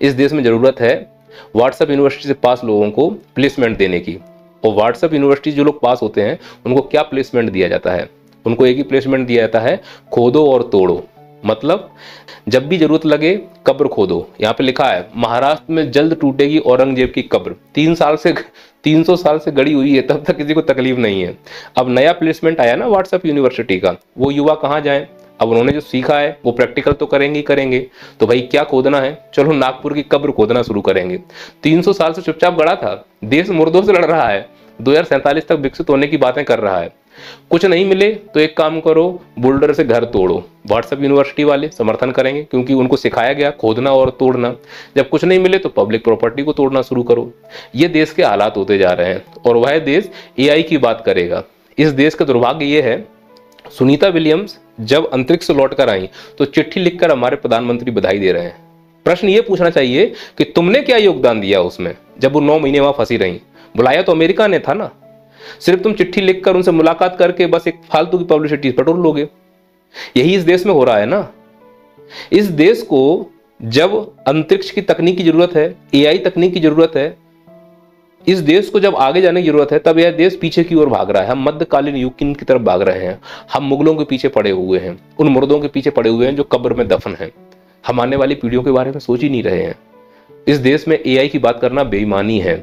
इस देश में ज़रूरत है व्हाट्सएप यूनिवर्सिटी से पास लोगों को प्लेसमेंट देने की। और व्हाट्सएप यूनिवर्सिटी जो लोग पास होते हैं उनको क्या प्लेसमेंट दिया जाता है? उनको एक ही प्लेसमेंट दिया जाता है, खोदो और तोड़ो। मतलब जब भी जरूरत लगे कब्र खोदो। यहाँ पे लिखा है महाराष्ट्र में जल्द टूटेगी औरंगजेब की कब्र। 300 साल से गड़ी हुई है, तब तक किसी को तकलीफ नहीं है। अब नया प्लेसमेंट आया ना व्हाट्सएप यूनिवर्सिटी का, वो युवा कहाँ जाएं? अब उन्होंने जो सीखा है वो प्रैक्टिकल तो करेंगे ही करेंगे। तो भाई क्या खोदना है? चलो नागपुर की कब्र खोदना शुरू करेंगे। 300 साल से चुपचाप गड़ा था, देश मुर्दों से लड़ रहा है, 2047 तक विकसित होने की बातें कर रहा है। कुछ नहीं मिले तो एक काम करो, बुल्डर से घर तोड़ो। व्हाट्सएप यूनिवर्सिटी वाले समर्थन करेंगे क्योंकि उनको सिखाया गया खोदना और तोड़ना। जब कुछ नहीं मिले तो पब्लिक प्रॉपर्टी को तोड़ना शुरू करो। ये देश के हालात होते जा रहे हैं और वह देश एआई की बात करेगा। इस देश का दुर्भाग्य ये है, सुनीता विलियम्स जब अंतरिक्ष से लौट कर आई तो चिट्ठी लिखकर हमारे प्रधानमंत्री बधाई दे रहे हैं। प्रश्न ये पूछना चाहिए कि तुमने क्या योगदान दिया उसमें जब वो 9 महीने वहां फंसी रही? बुलाया तो अमेरिका ने था ना। सिर्फ तुम चिट्ठी लिखकर उनसे मुलाकात करके बस एक फालतू की पब्लिसिटी बटोर लोगे। यही इस देश में हो रहा है ना। इस देश को जब अंतरिक्ष की तकनीक की जरूरत है, एआई तकनीक की जरूरत है, इस देश को जब आगे जाने की जरूरत है, तब यह देश पीछे की ओर भाग रहा है। हम मध्यकालीन युग की तरफ भाग रहे हैं। हम मुगलों के पीछे पड़े हुए हैं, उन मुर्दों के पीछे पड़े हुए हैं जो कब्र में दफन हैं। हम आने वाली पीढ़ियों के बारे में सोच ही नहीं रहे हैं। इस देश में एआई की बात करना बेईमानी है।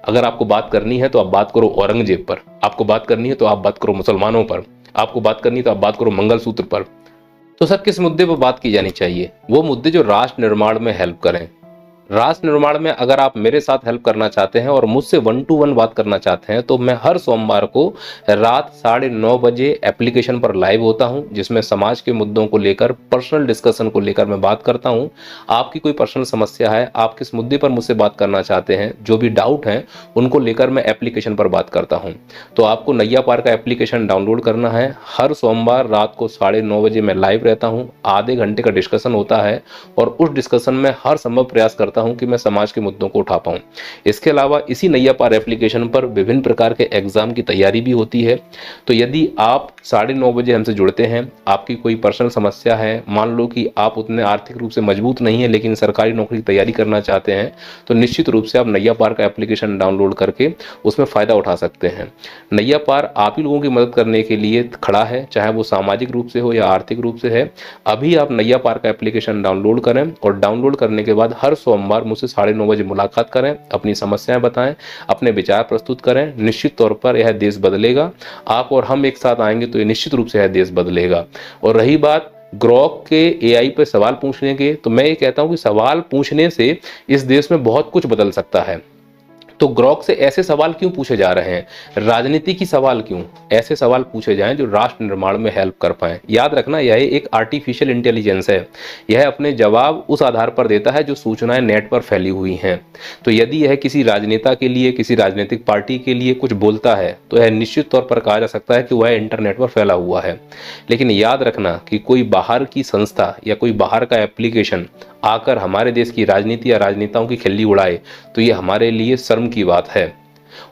अगर आपको बात करनी है तो आप बात करो औरंगजेब पर, आपको बात करनी है तो आप बात करो मुसलमानों पर, आपको बात करनी है तो आप बात करो मंगलसूत्र पर। तो सर किस मुद्दे पर बात की जानी चाहिए? वो मुद्दे जो राष्ट्र निर्माण में हेल्प करें। राष्ट्र निर्माण में अगर आप मेरे साथ हेल्प करना चाहते हैं और मुझसे 1 to 1 बात करना चाहते हैं तो मैं हर सोमवार को रात 9:30 बजे एप्लीकेशन पर लाइव होता हूं, जिसमें समाज के मुद्दों को लेकर, पर्सनल डिस्कशन को लेकर मैं बात करता हूं। आपकी कोई पर्सनल समस्या है, आप किस मुद्दे पर मुझसे बात करना चाहते हैं, जो भी डाउट हैं उनको लेकर मैं एप्लीकेशन पर बात करता हूं। तो आपको नैया पार का एप्लीकेशन डाउनलोड करना है। हर सोमवार रात को 9:30 बजे मैं लाइव रहता हूं। आधे घंटे का डिस्कशन होता है और उस डिस्कशन में हर संभव प्रयास करता हूं कि मैं समाज के मुद्दों को उठा पाऊं। इसके अलावा इसी नैया पार एप्लीकेशन पर विभिन्न प्रकार के एग्जाम की तैयारी भी होती है। तो यदि आप 9:30 बजे हमसे जुड़ते हैं, आपकी कोई पर्सनल समस्या है, मान लो कि आप उतने आर्थिक रूप से मजबूत नहीं है लेकिन सरकारी नौकरी की तैयारी करना चाहते हैं, तो निश्चित रूप से आप नैया पार का एप्लीकेशन डाउनलोड करके उसमें फायदा उठा सकते हैं। नैया पार आप ही लोगों की मदद करने के लिए खड़ा है, चाहे वो सामाजिक रूप से हो या आर्थिक रूप से है। अभी आप नैया पार का एप्लीकेशन डाउनलोड करें और डाउनलोड करने के बाद हर सोमवार मुझसे 9:30 बजे मुलाकात करें, अपनी समस्याएं बताएं, अपने विचार प्रस्तुत करें। निश्चित तौर पर यह देश बदलेगा। आप और हम एक साथ आएंगे तो ये निश्चित रूप से यह देश बदलेगा। और रही बात ग्रॉक के एआई पे सवाल पूछने के, तो मैं ये कहता हूं कि सवाल पूछने से इस देश में बहुत कुछ बदल सकता है। तो ग्रॉक से ऐसे सवाल क्यों पूछे जा रहे हैं? राजनीति की सवाल क्यों? ऐसे सवाल पूछे जाएं जो राष्ट्र निर्माण में हेल्प कर पाएं। याद रखना, यह एक आर्टिफिशियल इंटेलिजेंस है। यह अपने जवाब उस आधार पर देता है जो सूचनाएं नेट पर फैली हुई हैं। तो यदि यह किसी राजनेता के लिए, किसी राजनीतिक पार्टी के लिए कुछ बोलता है तो यह निश्चित तौर पर कहा जा सकता है कि वह इंटरनेट पर फैला हुआ है। लेकिन याद रखना कि कोई बाहर की संस्था या कोई बाहर का एप्लीकेशन आकर हमारे देश की राजनीति या राजनेताओं की खिल्ली उड़ाए तो ये हमारे लिए शर्म की बात है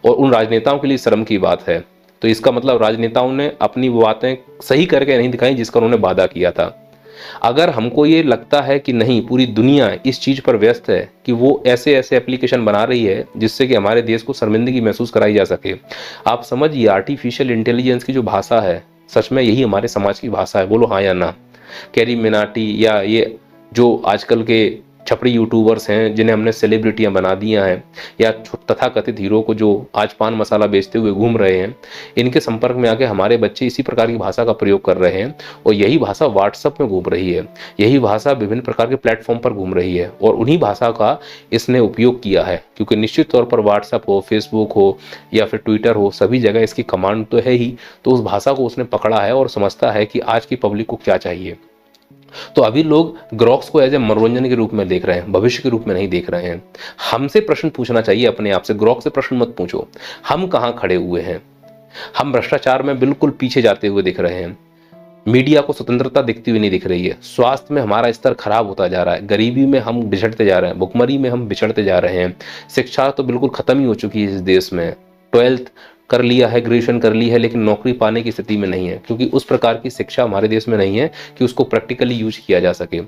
और उन राजनेताओं के लिए शर्म की बात है। तो इसका मतलब राजनेताओं ने अपनी बातें सही करके नहीं दिखाई जिसका उन्होंने वादा किया था। अगर हमको ये लगता है कि नहीं, पूरी दुनिया इस चीज पर व्यस्त है कि वो ऐसे ऐसे एप्लीकेशन बना रही है जिससे कि हमारे देश को शर्मिंदगी महसूस कराई जा सके, आप समझिए आर्टिफिशियल इंटेलिजेंस की जो भाषा है, सच में यही हमारे समाज की भाषा है। बोलो हाँ या ना। कैरी मिनाटी या ये जो आजकल के छपड़ी यूट्यूबर्स हैं जिन्हें हमने सेलिब्रिटियां बना दिया हैं, या तथाकथित हीरो को जो आज पान मसाला बेचते हुए घूम रहे हैं, इनके संपर्क में आके हमारे बच्चे इसी प्रकार की भाषा का प्रयोग कर रहे हैं और यही भाषा व्हाट्सएप में घूम रही है, यही भाषा विभिन्न प्रकार के प्लेटफॉर्म पर घूम रही है और उन्हीं भाषा का इसने उपयोग किया है। क्योंकि निश्चित तौर पर व्हाट्सएप हो, फेसबुक हो या फिर ट्विटर हो, सभी जगह इसकी कमांड तो है ही। तो उस भाषा को उसने पकड़ा है और समझता है कि आज की पब्लिक को क्या चाहिए। तो अभी लोग ग्रॉक्स को एज ए मनोरंजन के रूप में देख रहे हैं, भविष्य के रूप में नहीं देख रहे हैं। हमसे प्रश्न पूछना चाहिए अपने आप से, ग्रॉक से प्रश्न मत पूछो हम कहां खड़े हुए हैं। हम भ्रष्टाचार में बिल्कुल पीछे जाते हुए दिख रहे हैं, मीडिया को स्वतंत्रता दिखती हुई नहीं दिख रही है, स्वास्थ्य में हमारा स्तर खराब होता जा रहा है, गरीबी में हम बिछड़ते जा रहे हैं, भुखमरी में हम बिछड़ते जा रहे हैं, शिक्षा तो बिल्कुल खत्म ही हो चुकी है इस देश में। 12th कर लिया है, ग्रेजुएशन कर ली है, लेकिन नौकरी पाने की स्थिति में नहीं है क्योंकि उस प्रकार की शिक्षा हमारे देश में नहीं है कि उसको प्रैक्टिकली यूज किया जा सके।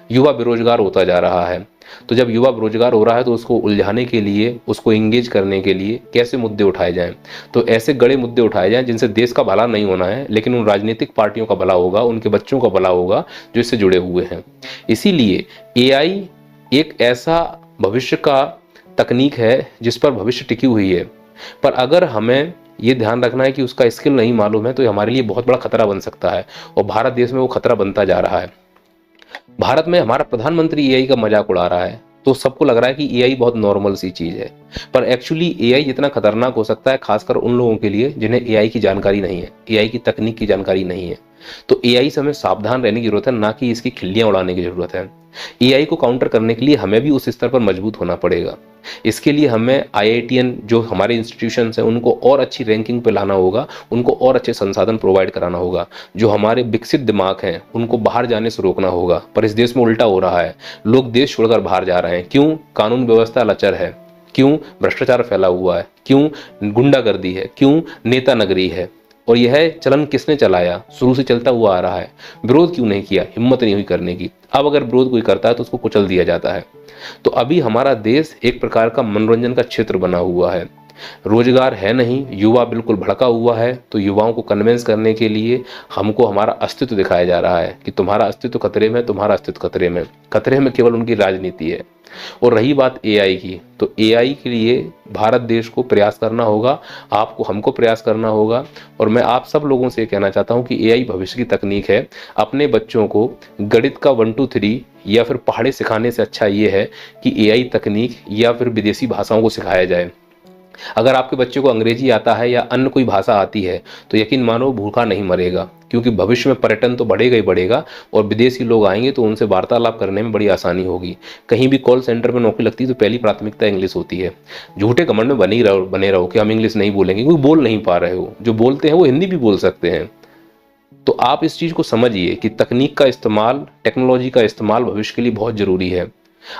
युवा बेरोजगार होता जा रहा है। तो जब युवा बेरोजगार हो रहा है तो उसको उलझाने के लिए, उसको इंगेज करने के लिए कैसे मुद्दे उठाए जाएं? तो ऐसे गड़े मुद्दे उठाए जाएं जिनसे देश का भला नहीं होना है, लेकिन उन राजनीतिक पार्टियों का भला होगा, उनके बच्चों का भला होगा जो इससे जुड़े हुए हैं। इसीलिए एआई एक ऐसा भविष्य का तकनीक है जिस पर भविष्य टिकी हुई है, पर अगर हमें ये ध्यान रखना है कि उसका स्किल नहीं मालूम है तो ये हमारे लिए बहुत बड़ा खतरा बन सकता है, और भारत देश में वो खतरा बनता जा रहा है। भारत में हमारा प्रधानमंत्री एआई का मजाक उड़ा रहा है, तो सबको लग रहा है कि एआई बहुत नॉर्मल सी चीज है, पर एक्चुअली एआई जितना खतरनाक हो सकता है खासकर उन लोगों के लिए जिन्हें एआई की जानकारी नहीं है, एआई की तकनीक की जानकारी नहीं है। तो एआई से हमें सावधान रहने की जरूरत है, ना कि इसकी खिल्लियां उड़ाने की जरूरत है। एआई को काउंटर करने के लिए हमें भी उस स्तर पर मजबूत होना पड़ेगा। इसके लिए हमें आईआईटीएन जो हमारे इंस्टीट्यूशंस हैं उनको और अच्छी रैंकिंग पे लाना होगा, उनको और अच्छे संसाधन प्रोवाइड कराना होगा। जो हमारे विकसित दिमाग हैं उनको बाहर जाने से रोकना होगा, पर इस देश में उल्टा हो रहा है। लोग देश छोड़कर बाहर जा रहे हैं। क्यों? कानून व्यवस्था लचर है। क्यों? भ्रष्टाचार फैला हुआ है। क्यों? गुंडागर्दी है। क्यों? नेता नगरी है। और यह चलन किसने चलाया? शुरू से चलता हुआ आ रहा है। विरोध क्यों नहीं किया? हिम्मत नहीं हुई करने की। अब अगर विरोध कोई करता है तो उसको कुचल दिया जाता है। तो अभी हमारा देश एक प्रकार का मनोरंजन का क्षेत्र बना हुआ है। रोजगार है नहीं, युवा बिल्कुल भड़का हुआ है। तो युवाओं को कन्विंस करने के लिए हमको हमारा अस्तित्व दिखाया जा रहा है कि तुम्हारा अस्तित्व खतरे में, तुम्हारा अस्तित्व खतरे में। खतरे में केवल उनकी राजनीति है। और रही बात एआई की, तो एआई के लिए भारत देश को प्रयास करना होगा, आपको, हमको प्रयास करना होगा। और मैं आप सब लोगों से कहना चाहता हूं कि एआई भविष्य की तकनीक है। अपने बच्चों को गणित का 1 2 3 या फिर पहाड़े सिखाने से अच्छा ये है कि एआई तकनीक या फिर विदेशी भाषाओं को सिखाया जाए। अगर आपके बच्चे को अंग्रेजी आता है या अन्य कोई भाषा आती है तो यकीन मानो भूखा नहीं मरेगा, क्योंकि भविष्य में पर्यटन तो बढ़ेगा ही बढ़ेगा, और विदेशी लोग आएंगे तो उनसे वार्तालाप करने में बड़ी आसानी होगी। कहीं भी कॉल सेंटर में नौकरी लगती है तो पहली प्राथमिकता इंग्लिश होती है। झूठे घमंड में बने रहो कि हम इंग्लिश नहीं बोलेंगे, क्योंकि बोल नहीं पा रहे हो। जो बोलते हैं वो हिंदी भी बोल सकते हैं। तो आप इस चीज को समझिए कि तकनीक का इस्तेमाल, टेक्नोलॉजी का इस्तेमाल भविष्य के लिए बहुत जरूरी है।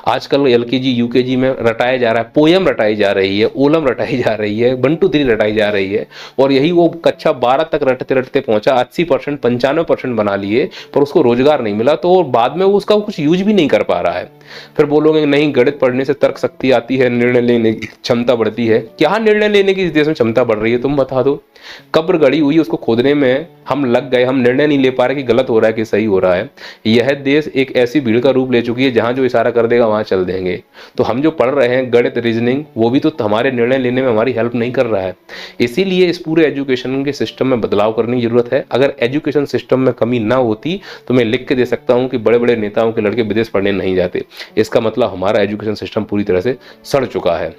आजकल एलकेजी यूकेजी में रटाया जा रहा है, पोयम रटाई जा रही है, ओलम रटाई जा रही है, 1 2 3 रटाई जा रही है, और यही वो कक्षा 12 तक रटते रटते पहुंचा 80% 95% बना लिए, पर उसको रोजगार नहीं मिला। तो बाद में वो उसका कुछ यूज भी नहीं कर पा रहा है। फिर बोलोगे नहीं, गणित पढ़ने से तर्क शक्ति आती है, निर्णय लेने की क्षमता बढ़ती है। क्या निर्णय लेने की इस देश में क्षमता बढ़ रही है? तुम बता दो। कब्र गड़ी हुई, उसको खोदने में हम लग गए, हम निर्णय नहीं ले पा रहे कि गलत हो रहा है कि सही हो रहा है। यह देश एक ऐसी भीड़ का रूप ले चुकी है जहां जो इशारा कर देगा वहां चल देंगे। तो हम जो पढ़ रहे हैं गणित, रीजनिंग, वो भी तो हमारे निर्णय लेने में हमारी हेल्प नहीं कर रहा है। इसीलिए इस पूरे एजुकेशन के सिस्टम में बदलाव करने की जरूरत है। अगर एजुकेशन सिस्टम में कमी ना होती तो मैं लिख के दे सकता हूं कि बड़े बड़े नेताओं के लड़के विदेश पढ़ने नहीं जाते। इसका मतलब हमारा एजुकेशन सिस्टम पूरी तरह से सड़ चुका है।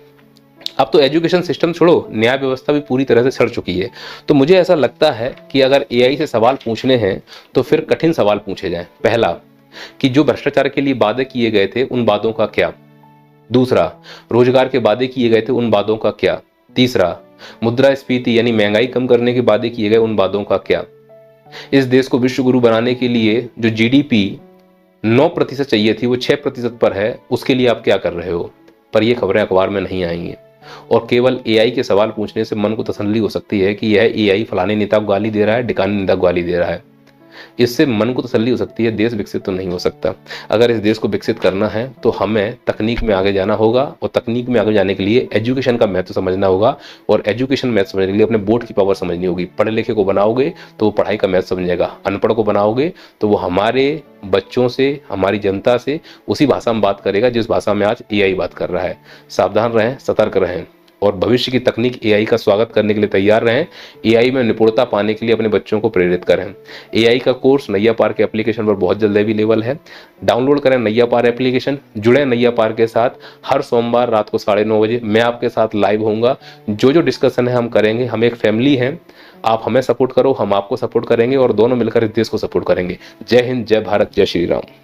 अब तो एजुकेशन सिस्टम छोड़ो, न्याय व्यवस्था भी पूरी तरह से सड़ चुकी है। तो मुझे ऐसा लगता है कि अगर एआई से सवाल पूछने हैं तो फिर कठिन सवाल पूछे जाएं। पहला, कि जो भ्रष्टाचार के लिए वादे किए गए थे उन वादों का क्या? दूसरा, रोजगार के वादे किए गए थे उन वादों का क्या? तीसरा, मुद्रास्फीति यानी महंगाई कम करने के वादे किए गए उन वादों का क्या? इस देश को विश्व गुरु बनाने के लिए जो जीडीपी 9% चाहिए थी वो 6% पर है, उसके लिए आप क्या कर रहे हो? पर ये खबरें अखबार में नहीं आएंगी। और केवल एआई के सवाल पूछने से मन को तसल्ली हो सकती है कि यह एआई फलाने नेता को गाली दे रहा है, ढिकाने नेता को गाली दे रहा है। इससे मन को तसल्ली हो सकती है, देश विकसित तो नहीं हो सकता। अगर इस देश को विकसित करना है तो हमें तकनीक में आगे जाना होगा, और तकनीक में आगे जाने के लिए एजुकेशन का महत्व समझना होगा, और एजुकेशन महत्व समझने के लिए अपने बोर्ड की पावर समझनी होगी। पढ़े लिखे को बनाओगे तो वो पढ़ाई का महत्व समझेगा, अनपढ़ को बनाओगे तो वो हमारे बच्चों से, हमारी जनता से उसी भाषा में बात करेगा जिस भाषा में आज एआई बात कर रहा है। सावधान रहें, सतर्क रहें, और भविष्य की तकनीक एआई का स्वागत करने के लिए तैयार रहें। एआई में निपुणता पाने के लिए अपने बच्चों को प्रेरित करें। एआई का कोर्स नैया पार के एप्लीकेशन पर बहुत जल्द अवेलेबल है। डाउनलोड करें नैया पार एप्लीकेशन, जुड़े नैया पार के साथ। हर सोमवार रात को 9:30 बजे मैं आपके साथ लाइव होऊंगा। जो डिस्कशन है हम करेंगे। हम एक फैमिली हैं, आप हमें सपोर्ट करो, हम आपको सपोर्ट करेंगे, और दोनों मिलकर इस देश को सपोर्ट करेंगे। जय हिंद, जय भारत, जय श्री राम।